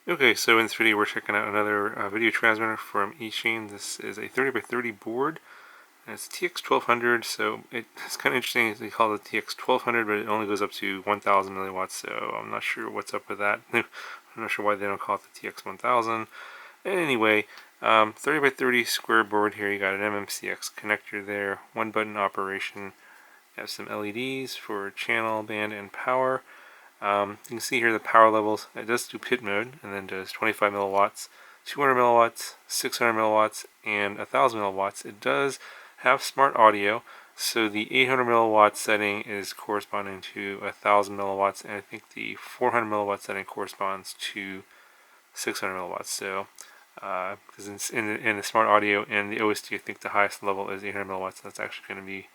Okay, so in this video we're checking out another video transmitter from Eachine. This is a 30x30 board, and it's TX1200, so it's kind of interesting. They call it TX1200, but it only goes up to 1000 milliwatts, so I'm not sure what's up with that. I'm not sure why they don't call it the TX1000. Anyway, 30x30 square board here. You got an MMCX connector there, one button operation. You have some LEDs for channel, band, and power. You can see here the power levels. It does do pit mode, and then does 25 milliwatts, 200 milliwatts, 600 milliwatts, and 1000 milliwatts. It does have smart audio, so the 800 milliwatt setting is corresponding to 1000 milliwatts, and I think the 400 milliwatt setting corresponds to 600 milliwatts. So, because in the smart audio and the OSD, I think the highest level is 800 milliwatts. So that's actually going to be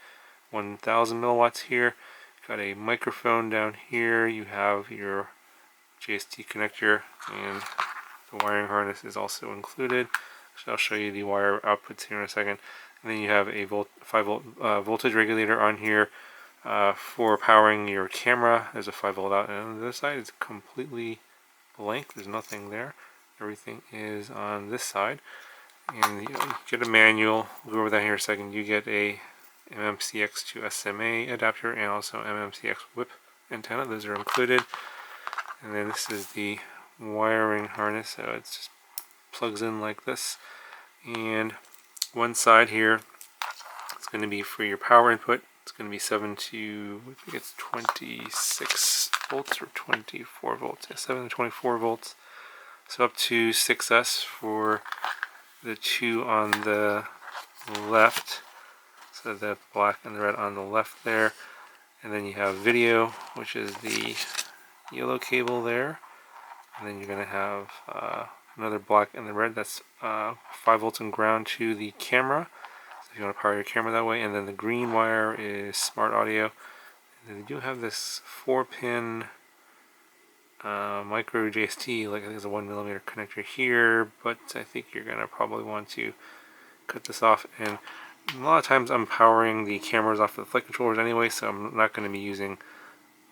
1000 milliwatts here. Got a microphone down here. You have your JST connector, and the wiring harness is also included. So I'll show you the wire outputs here in a second. And then you have a 5 volt voltage regulator on here for powering your camera. There's a 5 volt out, and on the other side it's completely blank. There's nothing there. Everything is on this side. And you get a manual. We'll go over that here in a second. You get a MMCX to SMA adapter and also MMCX whip antenna. Those are included. And then this is the wiring harness, so it just plugs in like this. And one side here is going to be for your power input. It's going to be 7 to, I think it's 26 volts or 24 volts. Yeah, 7 to 24 volts. So up to 6S for the two on the left. So the black and the red on the left there. And then you have video, which is the yellow cable there. And then you're going to have another black and the red. That's 5 volts and ground to the camera. So if you want to power your camera that way. And then the green wire is smart audio. And then they do have this 4-pin micro JST, like I think there's a 1mm connector here, but I think you're going to probably want to cut this off. And a lot of times I'm powering the cameras off the flight controllers anyway, so I'm not going to be using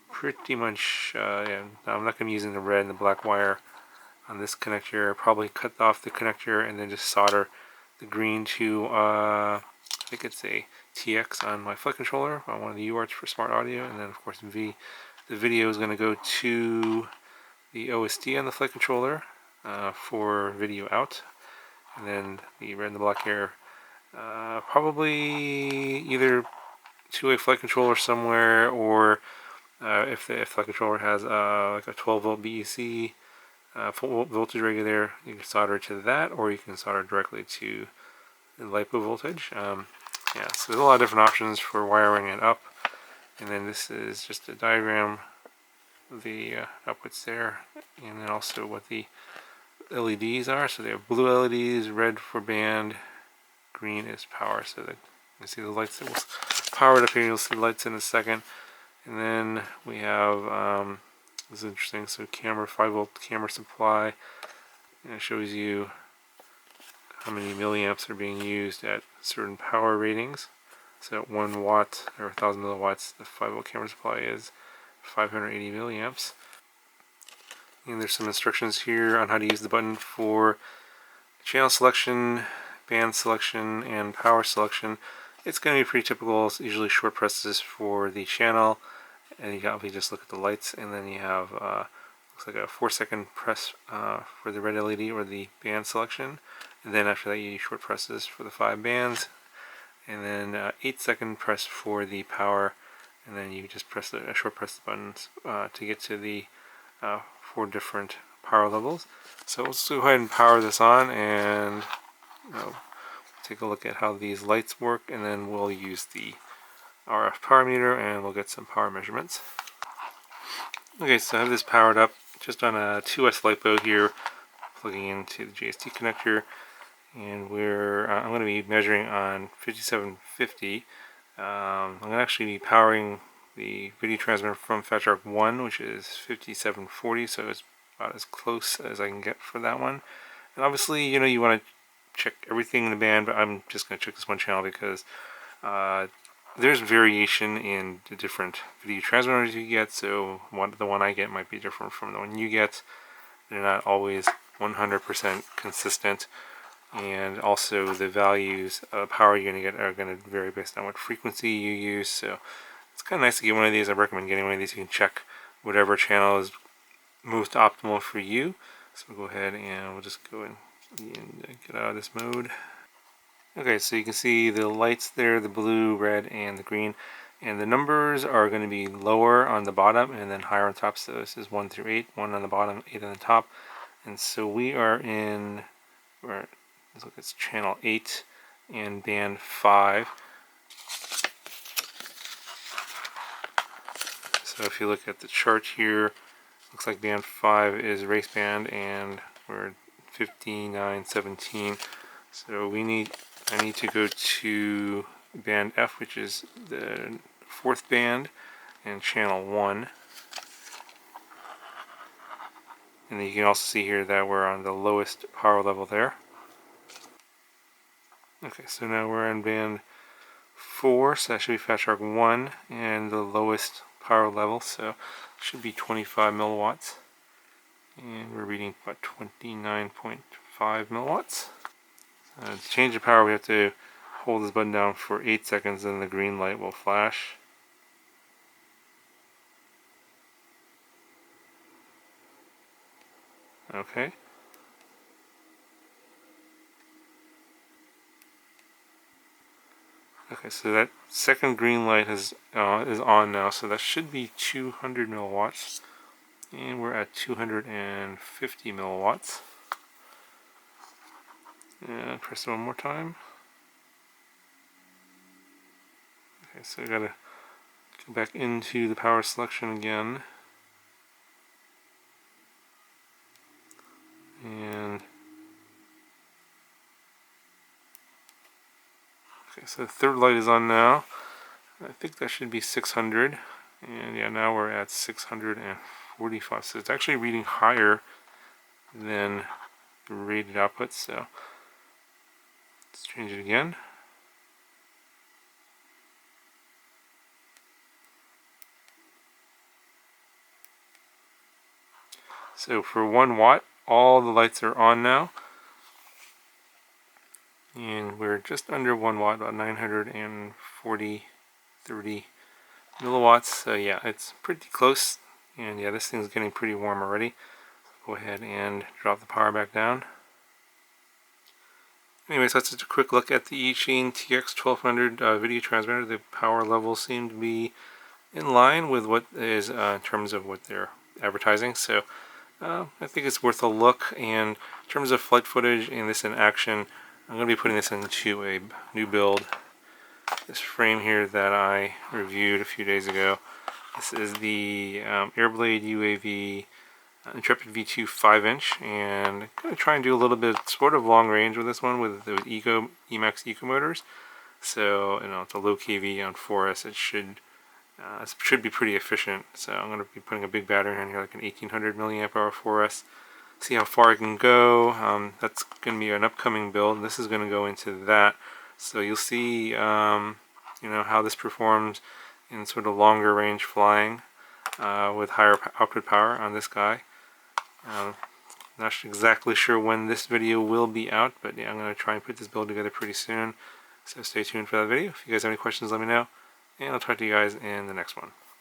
pretty much, yeah, I'm not going to be using the red and the black wire on this connector. Probably cut off the connector and then just solder the green to, I think it's a TX on my flight controller, on one of the UARTs for smart audio, and then of course the video is going to go to the OSD on the flight controller for video out, and then the red and the black here probably either to a flight controller somewhere, or if the flight controller has like a 12 volt BEC voltage regulator, you can solder to that, or you can solder directly to the LiPo voltage. Yeah, so there's a lot of different options for wiring it up. And then this is just a diagram of the outputs there, and then also what the LEDs are. So they have blue LEDs, red for band, green is power. So that you can see the lights that will power it up here. You'll see lights in a second. And then we have this is interesting. So camera 5 volt camera supply, and it shows you how many milliamps are being used at certain power ratings. So at 1 watt or 1000 milliwatts, the 5 volt camera supply is 580 milliamps. And there's some instructions here on how to use the button for channel selection, band selection, and power selection. It's going to be pretty typical. It's usually short presses for the channel, and you can obviously just look at the lights, and then you have looks like a 4-second press for the red LED or the band selection, and then after that you use short presses for the 5 bands, and then 8-second press for the power, and then you just press a short press the buttons to get to the 4 different power levels. So let's go ahead and power this on, and take a look at how these lights work, and then we'll use the RF power meter and we'll get some power measurements. Okay, so I have this powered up just on a 2S LiPo here, plugging into the JST connector, and I'm going to be measuring on 5750. I'm going to actually be powering the video transmitter from FatShark 1, which is 5740, so it's about as close as I can get for that one. And obviously, you want to check everything in the band, but I'm just going to check this one channel because there's variation in the different video transmitters you get, so the one I get might be different from the one you get. They're not always 100% consistent, and also the values of power you're going to get are going to vary based on what frequency you use. So it's kind of nice to get one of these. I recommend getting one of these. You can check whatever channel is most optimal for you. So we'll go ahead and we'll just go and get out of this mode. Okay, so you can see the lights there, the blue, red, and the green. And the numbers are going to be lower on the bottom and then higher on top. So this is 1 through 8, 1 on the bottom, 8 on the top. And so we are in, let's look, it's channel 8 and band 5. So if you look at the chart here, looks like band 5 is race band and we're 5917. So I need to go to band F, which is the 4th band, and channel 1. And you can also see here that we're on the lowest power level there. Okay, so now we're on band 4, so that should be Fat Shark 1, and the lowest power level, so it should be 25 milliwatts. And we're reading about 29.5 milliwatts. To change the power, we have to hold this button down for 8 seconds and the green light will flash. Okay. Okay, so that second green light is on now, so that should be 200 milliwatts. And we're at 250 milliwatts. And press it one more time. Okay, so I gotta go back into the power selection again. And okay, so the third light is on now. I think that should be 600. And yeah, now we're at 645. So it's actually reading higher than the rated output. So let's change it again. So for 1 watt, all the lights are on now. And we're just under 1 watt, about 930 milliwatts. So yeah, it's pretty close. And yeah, this thing's getting pretty warm already. Go ahead and drop the power back down. Anyways, that's just a quick look at the Eachine TX1200 video transmitter. The power levels seem to be in line with what is in terms of what they're advertising. So I think it's worth a look. And in terms of flight footage and this in action, I'm going to be putting this into a new build. This frame here that I reviewed a few days ago. This is the Airblade UAV Intrepid V2 5-inch, and I'm going to try and do a little bit sort of long range with this one with the Emax Eco motors. So it's a low KV on 4S. It should be pretty efficient. So I'm going to be putting a big battery in here, like an 1800 milliamp hour 4S. See how far I can go. That's going to be an upcoming build. This is going to go into that. So you'll see, how this performs in sort of longer range flying with higher output power on this guy. Not exactly sure when this video will be out, but yeah, I'm going to try and put this build together pretty soon. So stay tuned for that video. If you guys have any questions, let me know, and I'll talk to you guys in the next one.